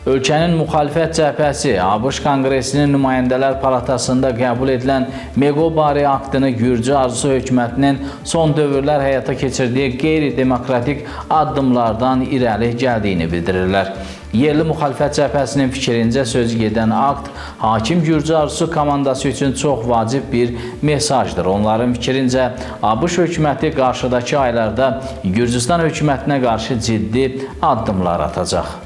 Ölkənin müxalifət cəbhəsi ABŞ Konqresinin nümayəndələr palatasında qəbul edilən Meqobari aktını Gürcü arzusu hökumətinin son dövrlər həyata keçirdiyi qeyri-demokratik addımlardan irəli gəldiyini bildirirlər. Yerli müxalifət cəbhəsinin fikrincə sözügedən akt hakim Gürcü arzusu komandası üçün çox vacib bir mesajdır. Onların fikrincə ABŞ hökuməti qarşıdakı aylarda Gürcüstan hökumətinə qarşı ciddi addımlar atacaq.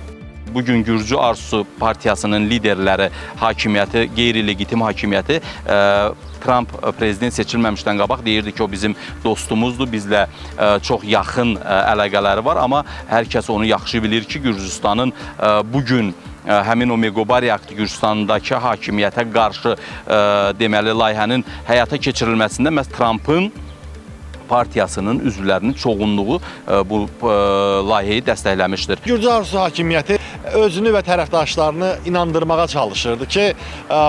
Bugün Gürcü Arzusu Partiyasının liderləri hakimiyyəti, qeyri-legitim hakimiyyəti Trump prezident seçilməmişdən qabaq deyirdi ki, o bizim dostumuzdur, bizlə çox yaxın əlaqələri var, amma hər kəs onu yaxşı bilir ki, Gürcüstanın bugün həmin o Meqobari aktı Gürcüstandakı hakimiyyətə qarşı deməli layihənin həyata keçirilməsində məhz Trump'ın partiyasının üzvlərinin çoğunluğu bu layihəyi dəstəkləmişdir. Gürcü Arzusu hakimiyyəti özünü və tərəfdaşlarını inandırmağa çalışırdı ki,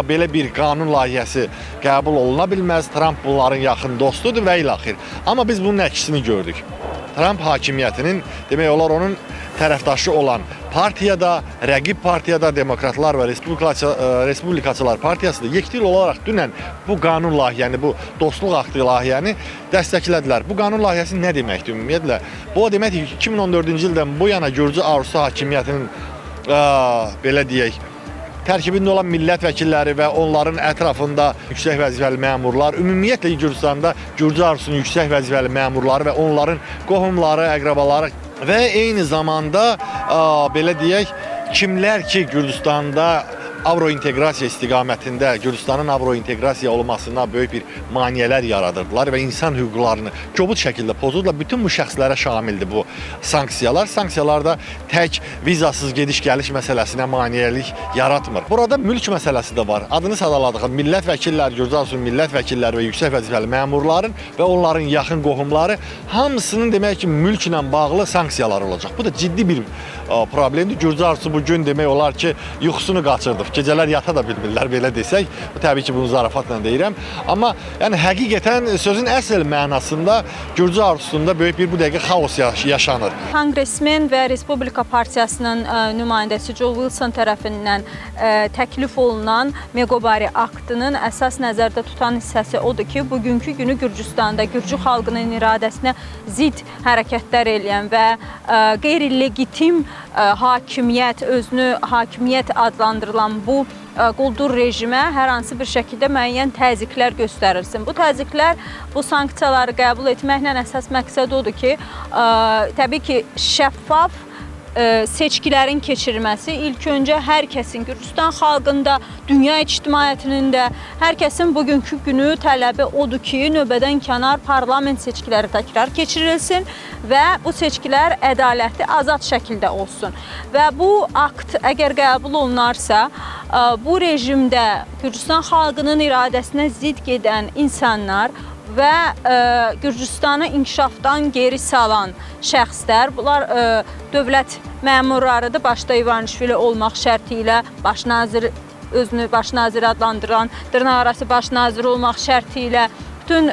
belə bir qanun layihəsi qəbul oluna bilməz, Trump bunların yaxın dostudur və ilaxır. Amma biz bunun əksini gördük. Trump hakimiyyətinin, demək olar onun tərəfdaşı olan partiyada, rəqib partiyada Demokratlar və Respublikaçılar partiyası da yekdil olaraq dünən bu qanun layihəni, bu dostluq aktı layihəni dəstəklədilər. Bu qanun layihəsi nə deməkdir ümumiyyətlə? Bu o deməkdir ki, 2014-cü ildən bu yana Gürcü Arzusu hakimiyyətinin belə deyək, tərkibində olan millət vəkilləri və onların ətrafında yüksək vəzifəli məmurlar, ümumiyyətlə Gürcüstanda Gürcü Arzusunun yüksək vəzifəli məmurları və onların qohumları, əqrabaları və eyni zamanda belə deyək, kimlər ki Gürcüstanda avrointeqrasiya istiqamətində Gürcüstanın avrointeqrasiya olmasına böyük bir maneələr yaradırdılar və insan hüquqlarını kobud şəkildə pozurdular. Bütün bu şəxslərə şamildir bu sanksiyalar. Sanksiyalarda tək vizasız gediş-gəliş məsələsinə maneəlik yaratmır. Burada mülk məsələsi də var. Adını sadaladığım millət vəkilləri, Gürcü Arzusunun millət vəkilləri və yüksək vəzifəli məmurların və onların yaxın qohumları hamısının demək ki, mülklə bağlı sanksiyalar olacaq. Bu da ciddi bir problemdir. Gürcü Arzusu bugün demək olar ki, yuxusunu qaçırdı. Gecələr yata da bilmirlər, belə desək. Təbii ki, bunu zarafatla deyirəm. Amma yəni, həqiqətən sözün əsl mənasında Gürcü Arzusunda böyük bir bu dəqiqə xaos yaşanır. Konqresmen və Respublika Partiyasının nümayəndəsi Joe Wilson tərəfindən təklif olunan Meqobari aktının əsas nəzərdə tutan hissəsi odur ki, bugünkü günü Gürcüstanda Gürcü xalqının iradəsinə zid hərəkətlər eləyən və qeyri-legitim hakimiyyət, özünü hakimiyyət adlandırılan bu quldur rejimə hər hansı bir şəkildə müəyyən təzyiqlər göstərilsin. Bu təzyiqlər, bu sanksiyaları qəbul etməklə əsas məqsəd odur ki, təbii ki, şəffaf seçkilərin keçirilməsi ilk öncə hər kəsin, Gürcüstan xalqında, dünya ictimaiyyətinin də hər kəsin bugünkü günü tələbi odur ki, növbədən kənar parlament seçkiləri təkrar keçirilsin və bu seçkilər ədalətli, azad şəkildə olsun. Və bu akt əgər qəbul olunarsa, bu rejimdə Gürcüstan xalqının iradəsinə zid gedən insanlar və Gürcüstanı inkişafdan geri salan şəxslər, bunlar dövlət məmurlarıdır, başda İvanishvili olmaq şərti ilə baş nazir, özünü baş nazir adlandıran, dırnaqarası baş nazir olmaq şərti ilə bütün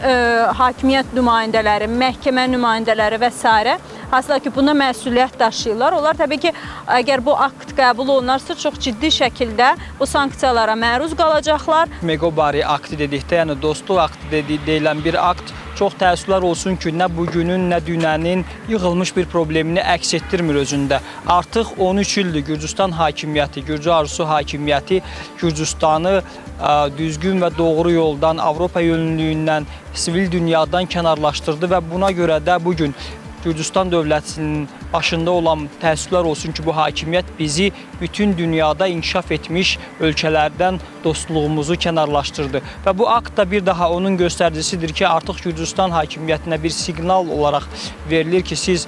hakimiyyət nümayəndələri, məhkəmə nümayəndələri və s. Hansılar ki, buna məsuliyyət daşıyırlar. Onlar təbii ki, əgər bu akt qəbul olunarsa, çox ciddi şəkildə bu sanksiyalara məruz qalacaqlar. Meqobari aktı dedikdə, yəni dostluq aktı deyilən bir akt çox təəssüflər olsun ki, nə bugünün, nə dünənin yığılmış bir problemini əks etdirmir özündə. Artıq 13 ildir Gürcüstan hakimiyyəti, Gürcü Arzusu hakimiyyəti Gürcüstanı düzgün və doğru yoldan, Avropa yönlülüyündən, sivil dünyadan kənarlaşdırdı və buna görə də bugün Gürcüstan dövlətinin başında olan təəssüflər olsun ki, bu hakimiyyət bizi bütün dünyada inkişaf etmiş ölkələrdən dostluğumuzu kənarlaşdırdı. Və bu akt da bir daha onun göstəricisidir ki, artıq Gürcüstan hakimiyyətinə bir siqnal olaraq verilir ki, siz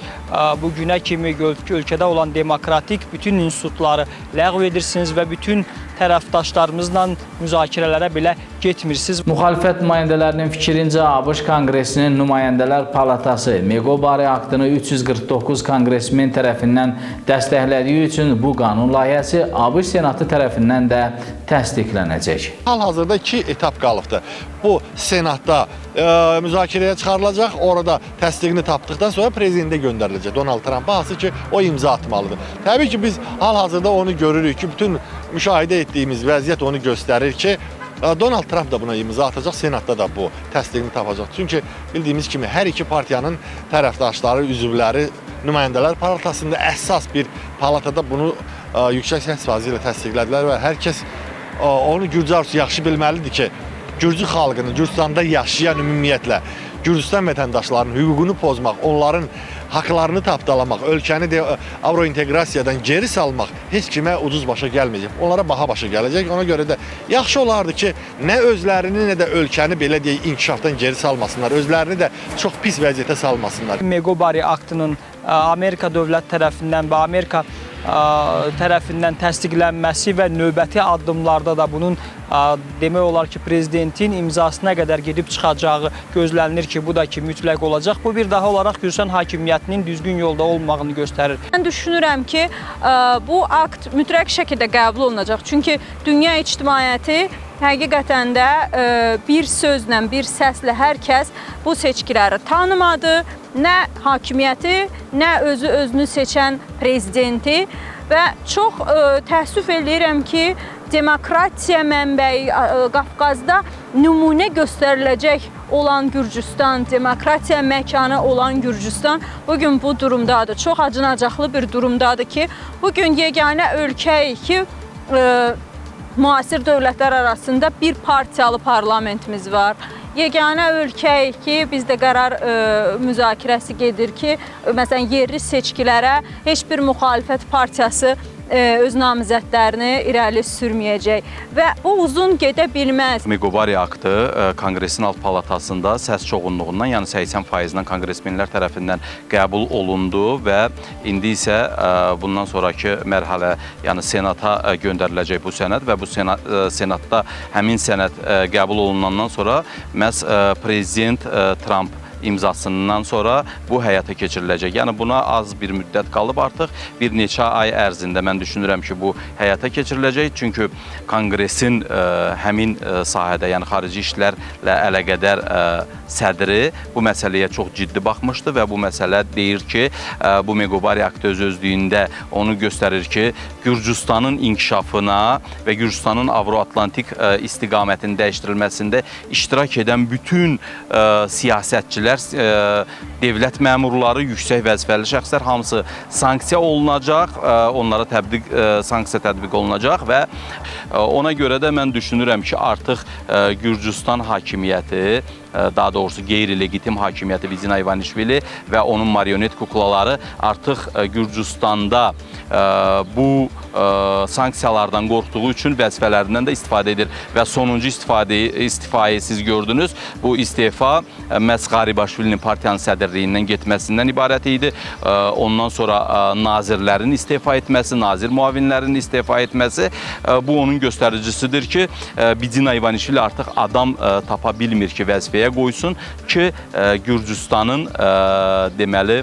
bugünə kimi ölkədə olan demokratik bütün institutları ləğv edirsiniz və bütün tərəfdaşlarımızla müzakirələrə belə getmirsiniz. Müxalifət nümayəndələrinin fikrincə ABŞ Konqresinin Nümayəndələr Palatası Meqobari aktını 349 konqresmen tərəfindən dəstəklədiyi üçün bu qanun layihəsi ABŞ Senatı tərəfindən də təsdiqlənəcək. Hal-hazırda 2 etap qalıbdır. Bu Senatda müzakirəyə çıxarılacaq, orada təsdiqini tapdıqdan sonra prezidentə göndəriləcək Donald Trumpa, hansı ki o imza atmalıdır. Təbii ki biz hal-hazırda onu görürük ki, bütün müşahidə etdiyimiz vəziyyət onu göstərir ki, Donald Trump da buna imza atacaq, Senatda da bu təsdiqini tapacaq. Çünki bildiyimiz kimi hər iki partiyanın tərəfdaşları, üzvləri Nümayəndələr Palatasında əsas bir palatada bunu yüksək səs faizi ilə təsdiqlədilər və hər kəs onu Gürcü arzusu yaxşı bilməlidir ki, Gürcü xalqının, Gürcüstanda yaşayan ümumiyyətlə Gürcüstan vətəndaşlarının hüququnu pozmaq, onların haqlarını tapdalamaq, ölkəni də Avrointeqrasiyadan geri salmaq heç kimə ucuz başa gəlməyəcək. Onlara baha başa gələcək. Ona görə də yaxşı olardı ki, nə özlərini, nə də ölkəni belə deyək inkişafdan geri salmasınlar. Özlərini də çox pis vəziyyətə salmasınlar. Meqobari aktının Amerika dövlət tərəfindən və Amerika tərəfindən təsdiqlənməsi və növbəti addımlarda da bunun demək olar ki, prezidentin imzasına qədər gedib çıxacağı gözlənilir ki, bu da ki mütləq olacaq. Bu bir daha olaraq Gürcüstan hakimiyyətinin düzgün yolda olmağını göstərir. Mən düşünürəm ki, bu akt mütləq şəkildə qəbul olunacaq. Çünki dünya ictimaiyyəti həqiqətən də bir sözlə, bir səslə hər kəs bu seçkiləri tanımadı. Nə hakimiyyəti, nə özünü seçən prezidenti və çox təəssüf eləyirəm ki, demokratiya mənbəyi Qafqazda nümunə göstəriləcək olan Gürcüstan, demokratiya məkanı olan Gürcüstan bugün bu durumdadır. Çox acınacaqlı bir durumdadır ki, bugün yeganə ölkəyik ki, müasir dövlətlər arasında bir partiyalı parlamentimiz var. Yeganə ölkəyik ki, bizdə qərar müzakirəsi gedir ki, məsələn, yerli seçkilərə heç bir müxalifət partiyası öz namizədlərini irəli sürməyəcək və bu uzun gedə bilməz. Meqobari aktı Konqresin Alt Palatasında səs çoxunluğundan, yəni 80%-dən konqresmenlər tərəfindən qəbul olundu və indi isə bundan sonraki mərhələ, yəni Senata göndəriləcək bu sənəd və bu Senatda həmin sənəd qəbul olunandan sonra məhz prezident Trump imzasından sonra bu həyata keçiriləcək. Yəni buna az bir müddət qalıb artıq. Bir neçə ay ərzində mən düşünürəm ki, bu həyata keçiriləcək. Çünki Konqresin həmin sahədə, yəni xarici işlərlə əlaqədar sədri bu məsələyə çox ciddi baxmışdı və bu məsələ deyir ki, bu Meqobari aktı öz-özlüyündə onu göstərir ki, Gürcüstanın inkişafına və Gürcüstanın Avro-Atlantik istiqamətinin dəyişdirilməsində iştirak edən bütün siyasətçilər, devlət məmurları, yüksək vəzifəli şəxslər hamısı sanksiya olunacaq, onlara sanksiya tətbiq olunacaq və ona görə də mən düşünürəm ki, artıq Gürcüstan hakimiyyəti, daha doğrusu qeyri-legitim hakimiyyəti Vidina İvanişvili və onun marionet kuklaları artıq Gürcüstanda bu sanksiyalardan qorxduğu üçün vəzifələrindən də istifadə edir və sonuncu istifayı siz gördünüz. Bu istifa məhz Qaribaşvilinin partiyanın sədrliyindən getməsindən ibarət idi. Ondan sonra nazirlərin istifa etməsi, nazir müavinlərinin istifa etməsi bu onun göstəricisidir ki, Vidina İvanişvili artıq adam tapa bilmir ki, vəzifəyə qoysun ki, Gürcüstanın deməli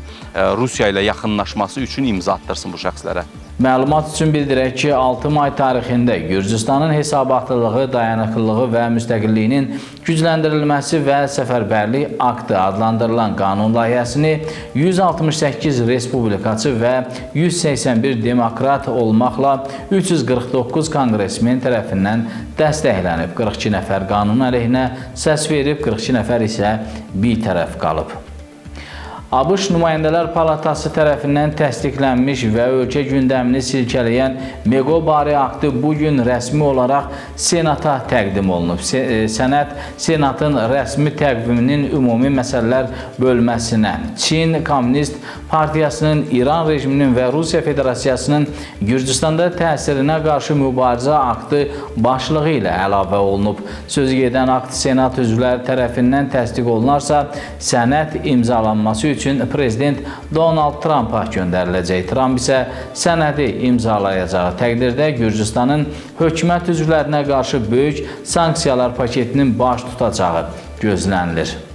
Rusiya ilə yaxınlaşması üçün imza atdırsın bu şəxslərə. Məlumat üçün bildirək ki, 6 may tarixində Gürcüstanın hesabatlılığı, dayanıqlılığı və müstəqilliyinin gücləndirilməsi və səfərbərlik aktı adlandırılan qanun layihəsini 168 respublikaçı və 181 demokrat olmaqla 349 konqresmen tərəfindən dəstəklənib. 42 nəfər qanun əleyhinə səs verib, 42 nəfər isə bir tərəf qalıb. ABŞ Nümayəndələr Palatası tərəfindən təsdiqlənmiş və ölkə gündəmini silkələyən Meqobari aktı bugün rəsmi olaraq Senata təqdim olunub. Sənəd Senatın rəsmi təqviminin ümumi məsələlər bölməsinə, Çin Kommunist Partiyasının, İran rejiminin və Rusiya Federasiyasının Gürcüstanda təsirinə qarşı mübarizə aktı başlığı ilə əlavə olunub. Sözü gedən akt Senat üzvləri tərəfindən təsdiq olunarsa, sənəd imzalanması üçün üçün prezident Donald Trumpa göndəriləcək. Trump isə sənədi imzalayacağı təqdirdə Gürcüstanın hökumət üzvlərinə qarşı böyük sanksiyalar paketinin baş tutacağı gözlənilir.